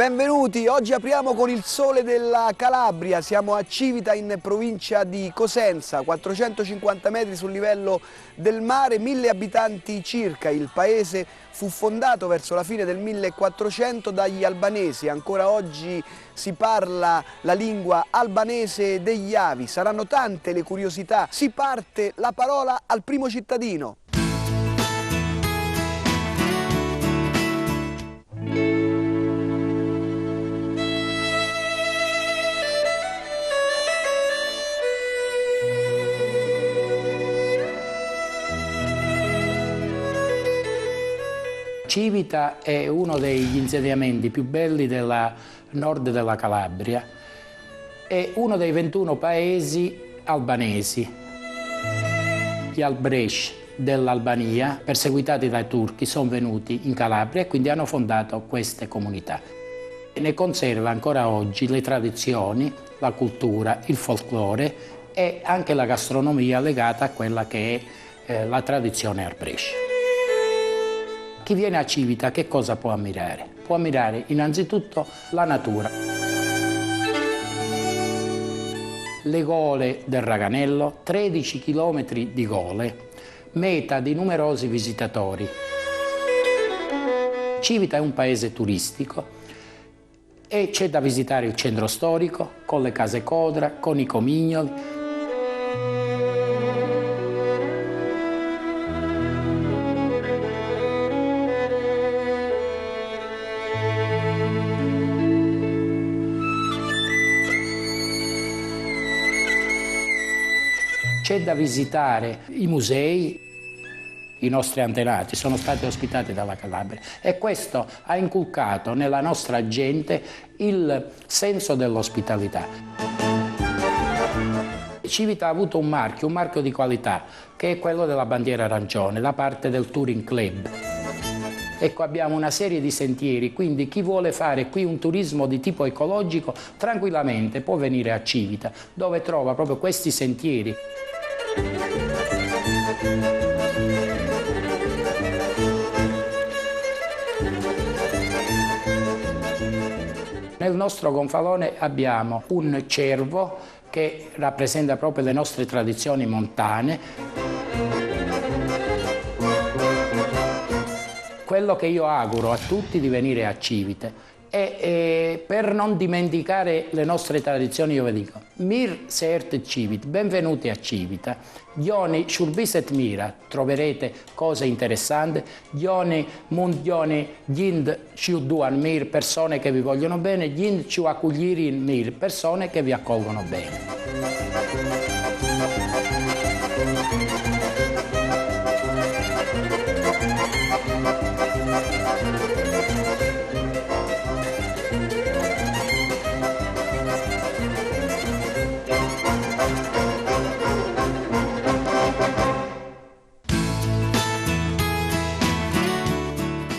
Benvenuti, oggi apriamo con il sole della Calabria, siamo a Civita in provincia di Cosenza, 450 metri sul livello del mare, 1000 abitanti circa. Il paese fu fondato verso la fine del 1400 dagli albanesi, ancora oggi si parla la lingua albanese degli Avi, saranno tante le curiosità. Si parte, la parola al primo cittadino. Civita è uno degli insediamenti più belli del nord della Calabria, è uno dei 21 paesi albanesi. Gli albresh dell'Albania, perseguitati dai turchi, sono venuti in Calabria e quindi hanno fondato queste comunità. Ne conserva ancora oggi le tradizioni, la cultura, il folklore e anche la gastronomia legata a quella che è la tradizione albresh. Chi viene a Civita che cosa può ammirare? Può ammirare innanzitutto la natura. Le gole del Raganello, 13 chilometri di gole, meta di numerosi visitatori. Civita è un paese turistico e c'è da visitare il centro storico con le case Codra, con i comignoli. C'è da visitare i musei, i nostri antenati sono stati ospitati dalla Calabria e questo ha inculcato nella nostra gente il senso dell'ospitalità. Civita ha avuto un marchio di qualità, che è quello della bandiera arancione, da parte del Touring Club. Ecco, abbiamo una serie di sentieri, quindi chi vuole fare qui un turismo di tipo ecologico tranquillamente può venire a Civita, dove trova proprio questi sentieri. Nel nostro gonfalone abbiamo un cervo che rappresenta proprio le nostre tradizioni montane. Quello che io auguro a tutti di venire a Civita e per non dimenticare le nostre tradizioni io vi dico Mir seert Civit, benvenuti a Civita. Dioni Shurbiset Mira, troverete cose interessanti. Dioni Mundioni Gind Ciuduan Mir, persone che vi vogliono bene. Gind Ciuacuglirin Mir, persone che vi accolgono bene.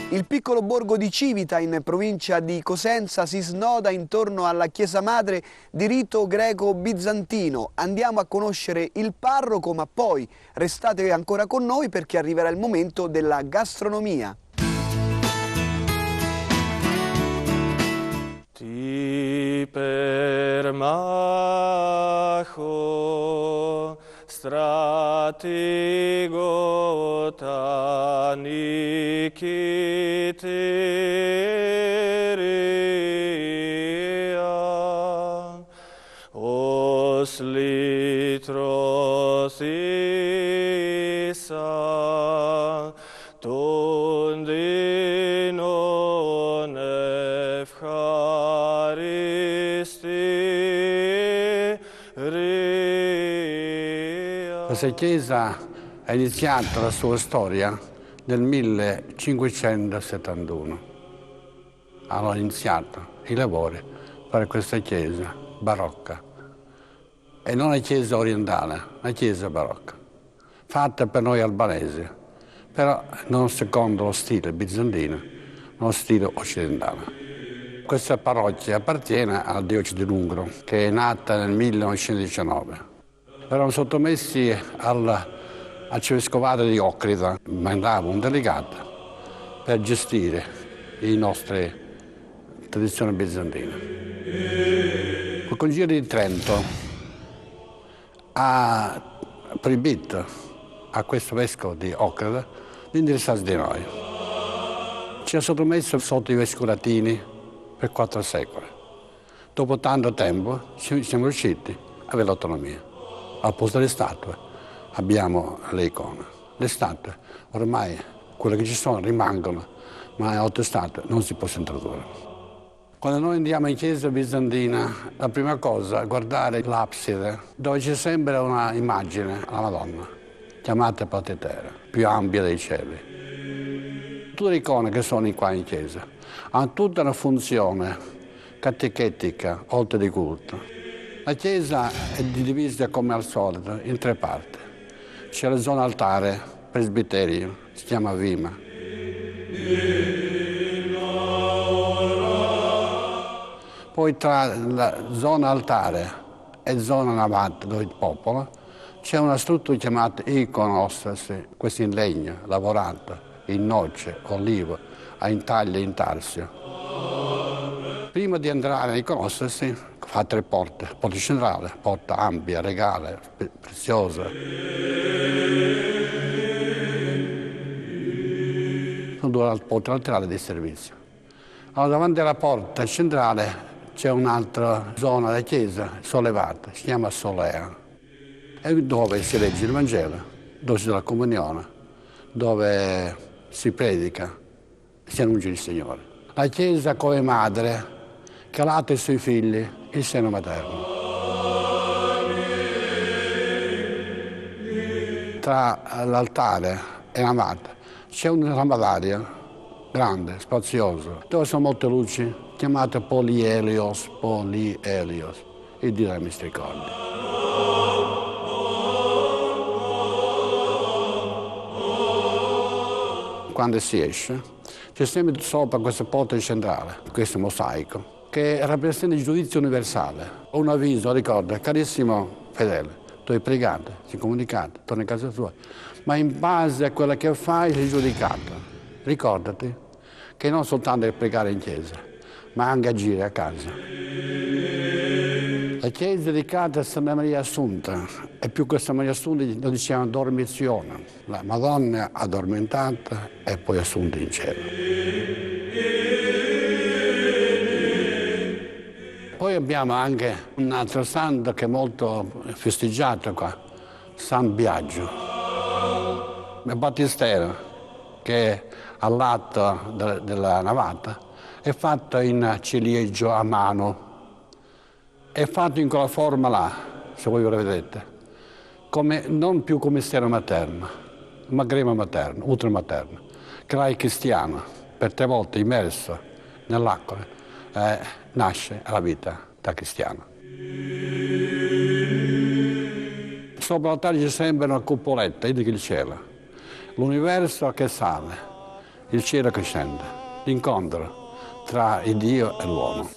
Il piccolo borgo di Civita, in provincia di Cosenza, si snoda intorno alla chiesa madre di rito greco-bizantino. Andiamo a conoscere il parroco, ma poi restate ancora con noi perché arriverà il momento della gastronomia. Ti permacho stratego taniciteria os litros isa tonde non Questa chiesa ha iniziato la sua storia nel 1571. Hanno iniziato i lavori per questa chiesa barocca. E non una chiesa orientale, una chiesa barocca, fatta per noi albanesi, però non secondo lo stile bizantino, lo stile occidentale. Questa parrocchia appartiene alla diocesi di Lungro, che è nata nel 1919. Erano sottomessi arcivescovato di Ocrida, mandava un delegato per gestire i nostri tradizione bizantina. Il Concilio di Trento ha proibito a questo vescovo di Ochrida di interessarsi di noi. Ci ha sottomesso sotto i vescovi latini per 4 secoli. Dopo tanto tempo siamo riusciti a avere l'autonomia. Al posto delle statue abbiamo le icone. Le statue ormai, quelle che ci sono, rimangono, ma le altre statue non si possono introdurre. Quando noi andiamo in chiesa bizantina, la prima cosa è guardare l'abside, dove c'è sempre una immagine alla Madonna, chiamata Patitera, più ampia dei cieli. Tutte le icone che sono qua in chiesa hanno tutta una funzione catechetica, oltre di culto. La chiesa è divisa come al solito in 3 parti. C'è la zona altare, presbiterio, si chiama Vima. Poi tra la zona altare e zona navata, dove il popolo, c'è una struttura chiamata iconostasi, questa in legno, lavorata, in noce, olivo, in taglia, in tarsio. Prima di entrare nell'iconostasi fa 3 porte. Porta centrale, porta ampia, regale, preziosa. Sono 2 porte laterali di servizio. Allora, davanti alla porta centrale c'è un'altra zona della chiesa sollevata, si chiama Solea, è dove si legge il Vangelo, dove si dà la comunione, dove si predica, si annuncia il Signore. La chiesa come madre che latta i suoi figli il seno materno. Tra l'altare e la matta c'è un lampadario grande, spazioso, dove sono molte luci, chiamate Polielios, il Dio della misericordia. Quando si esce, c'è sempre sopra questa porta centrale, questo mosaico, che rappresenta il giudizio universale. Un avviso, ricorda, carissimo fedele, tu hai pregato, si è comunicato, torna a casa tua, ma in base a quello che fai sei giudicato. Ricordati che non soltanto è pregare in chiesa, ma anche agire a casa. La chiesa dedicata a Santa Maria Assunta, e più che Santa Maria Assunta lo diciamo dormizione, la Madonna addormentata e poi assunta in cielo. Poi abbiamo anche un altro santo che è molto festeggiato qua, San Biagio, il battistero, che è all'atto della navata, è fatto in ciliegio a mano, è fatto in quella forma là, se voi lo vedete, non più come stero materno, ma crema materna, ultramaterna, che là è cristiano, per 3 volte immerso nell'acqua, nasce alla vita da cristiano. Sopra l'altare c'è sempre una cupoletta, indica il cielo, l'universo che sale, il cielo che scende, l'incontro tra il Dio e l'uomo.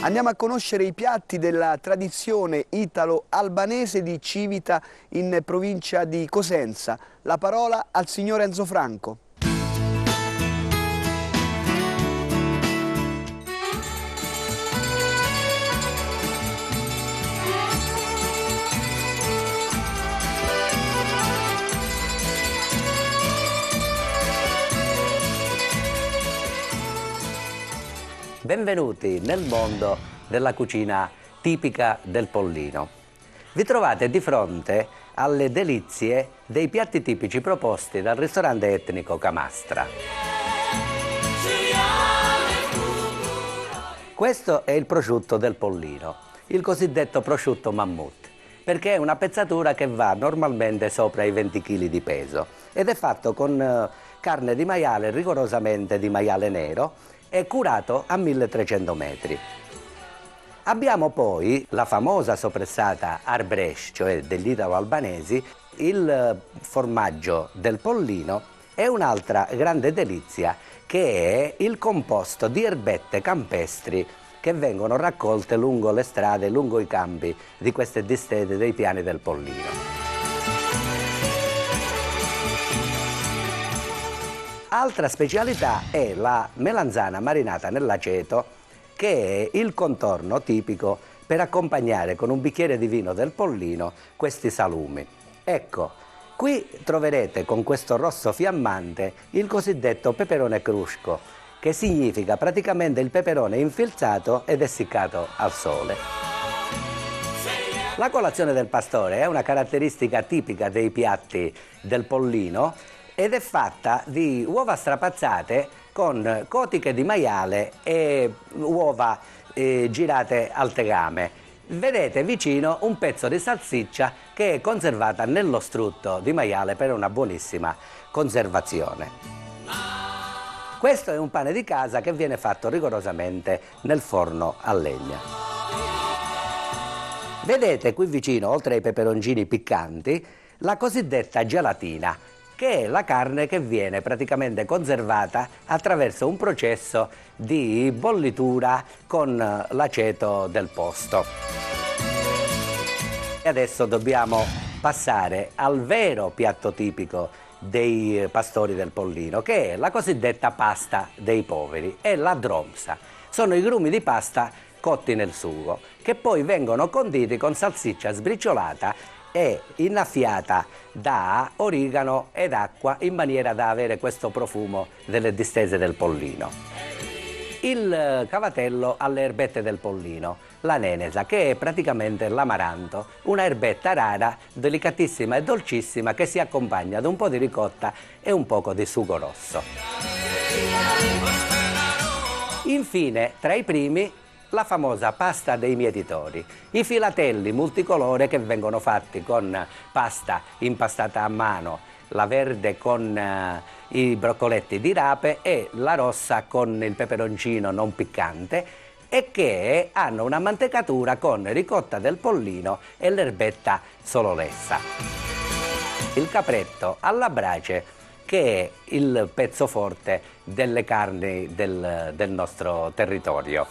Andiamo a conoscere i piatti della tradizione italo-albanese di Civita in provincia di Cosenza. La parola al signor Enzo Franco. Benvenuti nel mondo della cucina tipica del Pollino. Vi trovate di fronte alle delizie dei piatti tipici proposti dal ristorante etnico Camastra. Questo è il prosciutto del Pollino, il cosiddetto prosciutto mammut, perché è una pezzatura che va normalmente sopra i 20 kg di peso ed è fatto con carne di maiale rigorosamente di maiale nero e curato a 1300 metri. Abbiamo poi la famosa soppressata Arbresh, cioè degli italo-albanesi, Il formaggio del Pollino è un'altra grande delizia, che è il composto di erbette campestri che vengono raccolte lungo le strade, lungo i campi di queste distese dei piani del Pollino. Altra specialità è la melanzana marinata nell'aceto, che è il contorno tipico per accompagnare con un bicchiere di vino del Pollino questi salumi. Ecco, qui troverete con questo rosso fiammante il cosiddetto peperone crusco, che significa praticamente il peperone infilzato ed essiccato al sole. La colazione del pastore è una caratteristica tipica dei piatti del Pollino ed è fatta di uova strapazzate con cotiche di maiale e uova girate al tegame. Vedete vicino un pezzo di salsiccia che è conservata nello strutto di maiale per una buonissima conservazione. Questo è un pane di casa che viene fatto rigorosamente nel forno a legna. Vedete qui vicino, oltre ai peperoncini piccanti, la cosiddetta gelatina, che è la carne che viene praticamente conservata attraverso un processo di bollitura con l'aceto del posto. E adesso dobbiamo passare al vero piatto tipico dei pastori del Pollino, che è la cosiddetta pasta dei poveri, e la dromsa. Sono i grumi di pasta cotti nel sugo, che poi vengono conditi con salsiccia sbriciolata e innaffiata da origano ed acqua in maniera da avere questo profumo delle distese del Pollino. Il cavatello alle erbette del Pollino, la nenesa, che è praticamente l'amaranto, una erbetta rara, delicatissima e dolcissima, che si accompagna ad un po' di ricotta e un poco di sugo rosso. Infine, tra i primi, la famosa pasta dei mietitori, i filatelli multicolore che vengono fatti con pasta impastata a mano, la verde con i broccoletti di rape e la rossa con il peperoncino non piccante, e che hanno una mantecatura con ricotta del Pollino e l'erbetta sololessa. Il capretto alla brace, che è il pezzo forte delle carni del nostro territorio.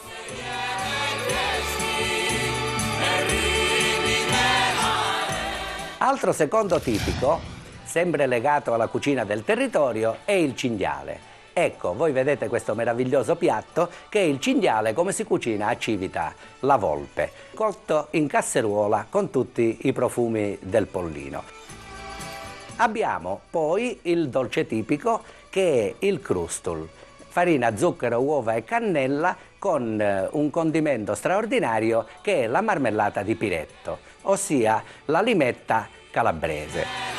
Altro secondo tipico, sempre legato alla cucina del territorio, è il cinghiale. Ecco, voi vedete questo meraviglioso piatto che è il cinghiale come si cucina a Civita, la volpe, cotto in casseruola con tutti i profumi del Pollino. Abbiamo poi il dolce tipico, che è il crustul, farina, zucchero, uova e cannella con un condimento straordinario che è la marmellata di piretto, ossia la limetta calabrese.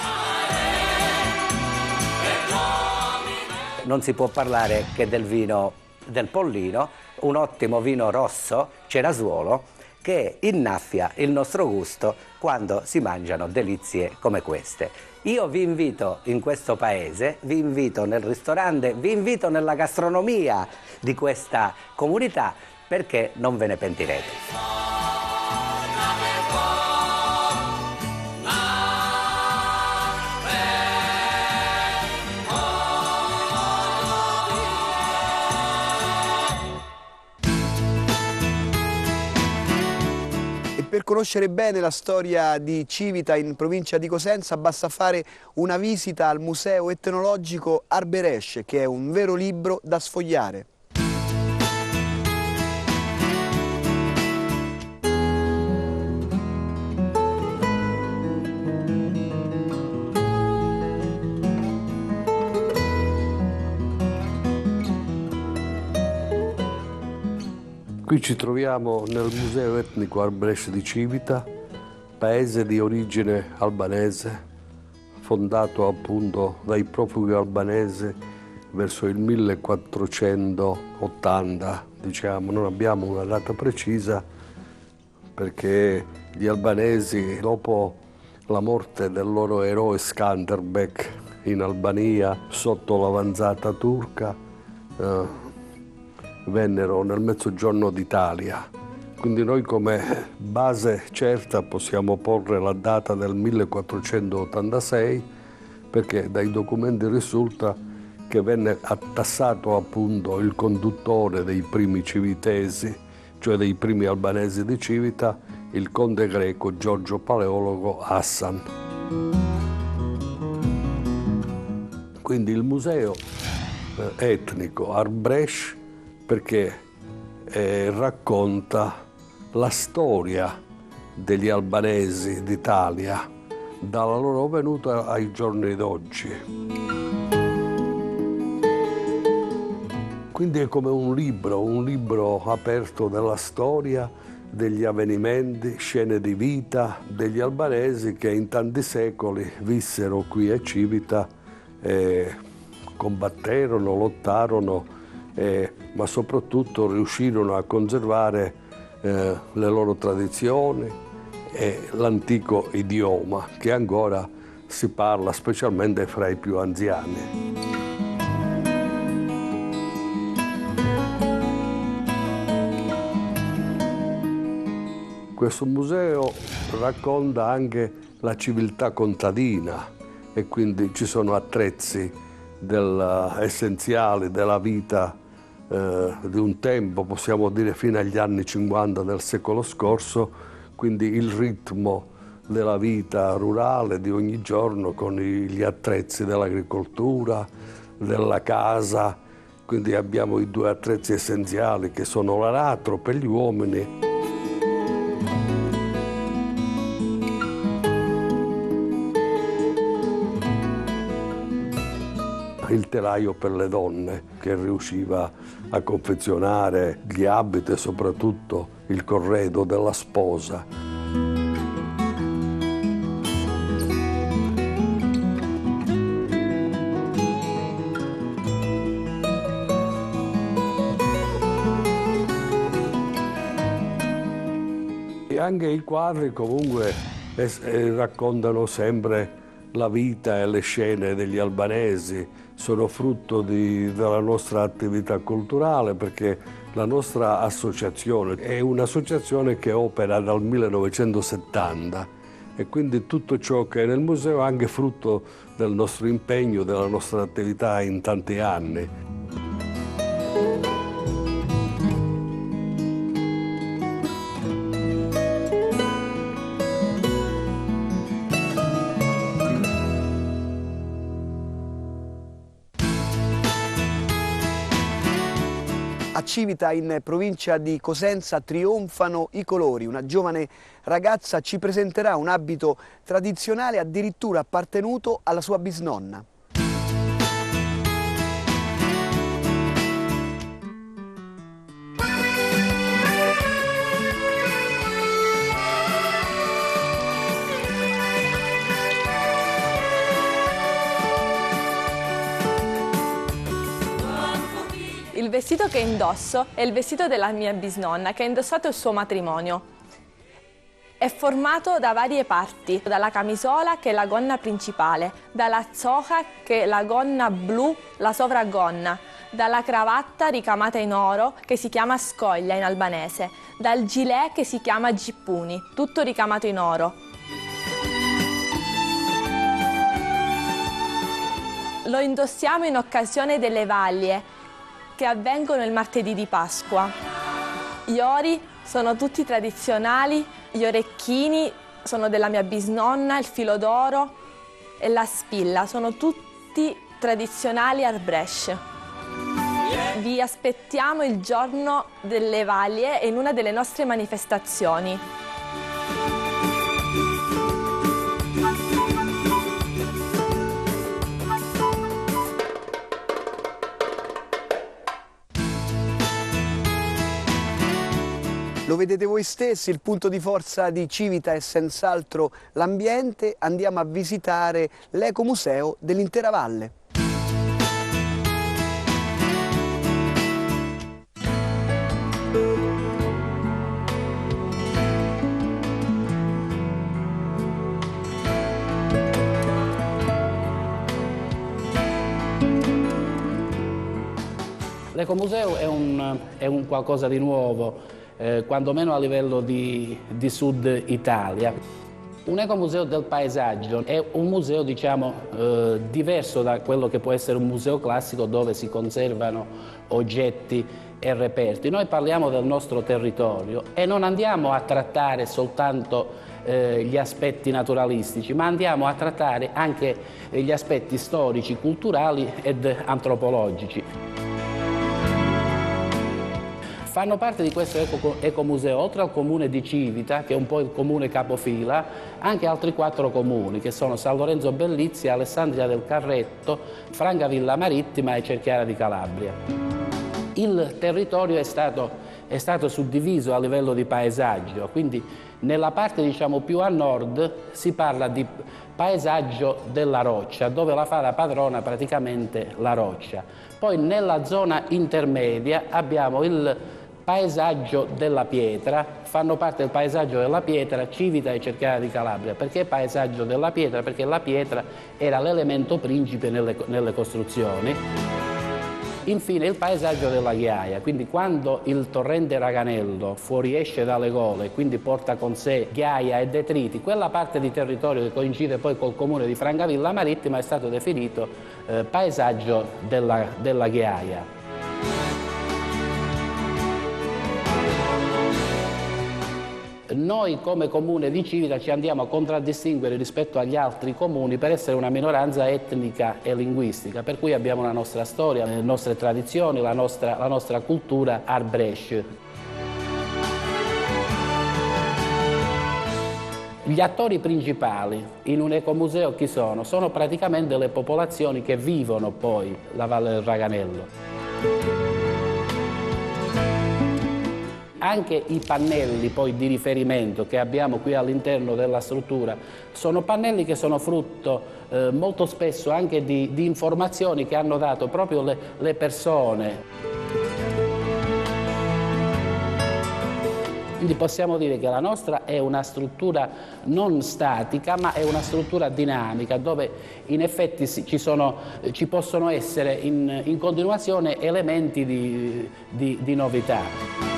Non si può parlare che del vino del Pollino, un ottimo vino rosso cerasuolo che innaffia il nostro gusto quando si mangiano delizie come queste. Io vi invito in questo paese, vi invito nel ristorante, vi invito nella gastronomia di questa comunità, perché non ve ne pentirete. Per conoscere bene la storia di Civita in provincia di Cosenza basta fare una visita al Museo Etnologico Arberèche, che è un vero libro da sfogliare. Qui ci troviamo nel Museo Etnico Arberèche di Civita, paese di origine albanese, fondato appunto dai profughi albanesi verso il 1480, diciamo. Non abbiamo una data precisa perché gli albanesi, dopo la morte del loro eroe Skanderbeg in Albania sotto l'avanzata turca, vennero nel mezzogiorno d'Italia Quindi noi come base certa possiamo porre la data del 1486, perché dai documenti risulta che venne attassato appunto il conduttore dei primi civitesi, cioè dei primi albanesi di Civita, il conte greco Giorgio Paleologo Hassan. Quindi il museo etnico Arbresh, perché racconta la storia degli albanesi d'Italia dalla loro venuta ai giorni d'oggi. Quindi è come un libro aperto della storia, degli avvenimenti, scene di vita degli albanesi che in tanti secoli vissero qui a Civita, combatterono, lottarono, ma soprattutto riuscirono a conservare le loro tradizioni e l'antico idioma che ancora si parla specialmente fra i più anziani. Questo museo racconta anche la civiltà contadina e quindi ci sono attrezzi essenziali della vita di un tempo, possiamo dire fino agli anni 50 del secolo scorso, quindi il ritmo della vita rurale di ogni giorno con gli attrezzi dell'agricoltura, della casa. Quindi abbiamo i due attrezzi essenziali che sono l'aratro per gli uomini il telaio per le donne, che riusciva a confezionare gli abiti e soprattutto il corredo della sposa. E anche i quadri comunque raccontano sempre la vita e le scene degli albanesi, sono frutto della nostra attività culturale, perché la nostra associazione è un'associazione che opera dal 1970 e quindi tutto ciò che è nel museo è anche frutto del nostro impegno, della nostra attività in tanti anni. A Civita, in provincia di Cosenza, trionfano i colori. Una giovane ragazza ci presenterà un abito tradizionale addirittura appartenuto alla sua bisnonna. Il vestito che indosso è il vestito della mia bisnonna, che ha indossato il suo matrimonio. È formato da varie parti, dalla camisola, che è la gonna principale, dalla zoja, che è la gonna blu, la sovragonna, dalla cravatta ricamata in oro, che si chiama scoglia in albanese, dal gilet, che si chiama gippuni, tutto ricamato in oro. Lo indossiamo in occasione delle vaglie, che avvengono il martedì di Pasqua. Gli ori sono tutti tradizionali, gli orecchini sono della mia bisnonna, il filo d'oro e la spilla, sono tutti tradizionali Arbresh. Vi aspettiamo il giorno delle vaglie in una delle nostre manifestazioni. Lo vedete voi stessi, il punto di forza di Civita è senz'altro l'ambiente. Andiamo a visitare l'ecomuseo dell'intera valle. L'ecomuseo è un qualcosa di nuovo. quantomeno a livello di Sud Italia. Un ecomuseo del paesaggio è un museo, diciamo, diverso da quello che può essere un museo classico dove si conservano oggetti e reperti. Noi parliamo del nostro territorio e non andiamo a trattare soltanto gli aspetti naturalistici, ma andiamo a trattare anche gli aspetti storici, culturali ed antropologici. Fanno parte di questo ecomuseo, oltre al comune di Civita, che è un po' il comune capofila, anche altri 4 comuni, che sono San Lorenzo Bellizia, Alessandria del Carretto, Francavilla Marittima e Cerchiara di Calabria. Il territorio è stato suddiviso a livello di paesaggio, quindi nella parte, diciamo, più a nord si parla di paesaggio della roccia, dove la fa da padrona praticamente la roccia. Poi nella zona intermedia abbiamo il paesaggio della pietra, fanno parte del paesaggio della pietra Civita e Cerchiara di Calabria. Perché paesaggio della pietra? Perché la pietra era l'elemento principe nelle costruzioni. Infine il paesaggio della ghiaia, quindi quando il torrente Raganello fuoriesce dalle gole, quindi porta con sé ghiaia e detriti, quella parte di territorio che coincide poi col comune di Francavilla Marittima è stato definito paesaggio della ghiaia. Noi come comune di Civita ci andiamo a contraddistinguere rispetto agli altri comuni per essere una minoranza etnica e linguistica, per cui abbiamo la nostra storia, le nostre tradizioni, la nostra cultura arbrescia. Gli attori principali in un ecomuseo chi sono? Sono praticamente le popolazioni che vivono poi la Valle del Raganello. Anche i pannelli poi di riferimento che abbiamo qui all'interno della struttura sono pannelli che sono frutto molto spesso anche di informazioni che hanno dato proprio le persone. Quindi possiamo dire che la nostra è una struttura non statica, ma è una struttura dinamica, dove in effetti ci possono essere in continuazione elementi di novità.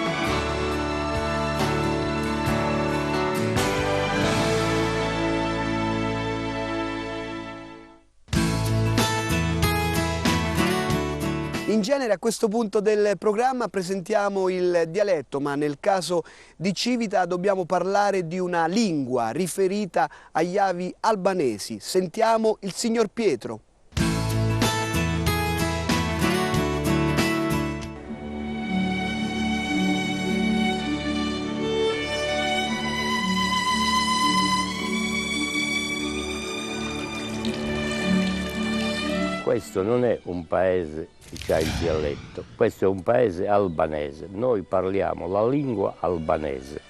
In genere a questo punto del programma presentiamo il dialetto, ma nel caso di Civita dobbiamo parlare di una lingua riferita agli avi albanesi. Sentiamo il signor Pietro. Questo non è un paese che ha il dialetto, questo è un paese albanese. Noi parliamo la lingua albanese,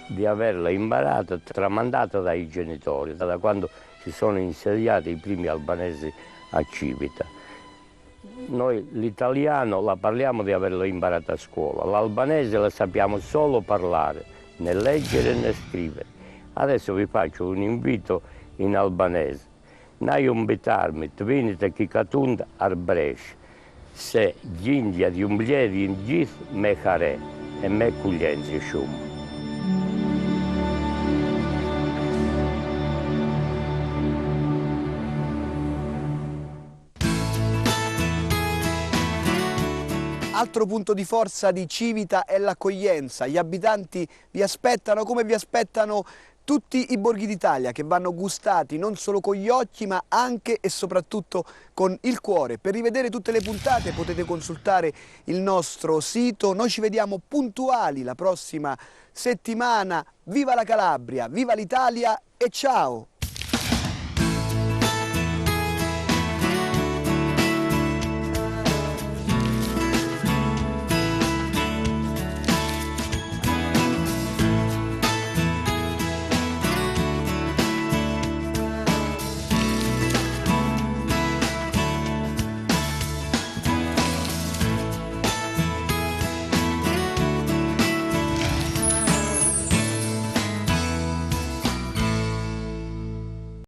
di averla imparata, tramandata dai genitori, da quando si sono insediati i primi albanesi a Civita. Noi l'italiano la parliamo di averla imparata a scuola, l'albanese la sappiamo solo parlare, né leggere né scrivere. Adesso vi faccio un invito in albanese. Najum bitarmi të vinit e kikatund arbresh, se gjindja di mbledhin gjithë me hare e me kulenzi shumë. Altro punto di forza di Civita è l'accoglienza. Gli abitanti vi aspettano come vi aspettano tutti i borghi d'Italia, che vanno gustati non solo con gli occhi ma anche e soprattutto con il cuore. Per rivedere tutte le puntate potete consultare il nostro sito. Noi ci vediamo puntuali la prossima settimana. Viva la Calabria, viva l'Italia e ciao!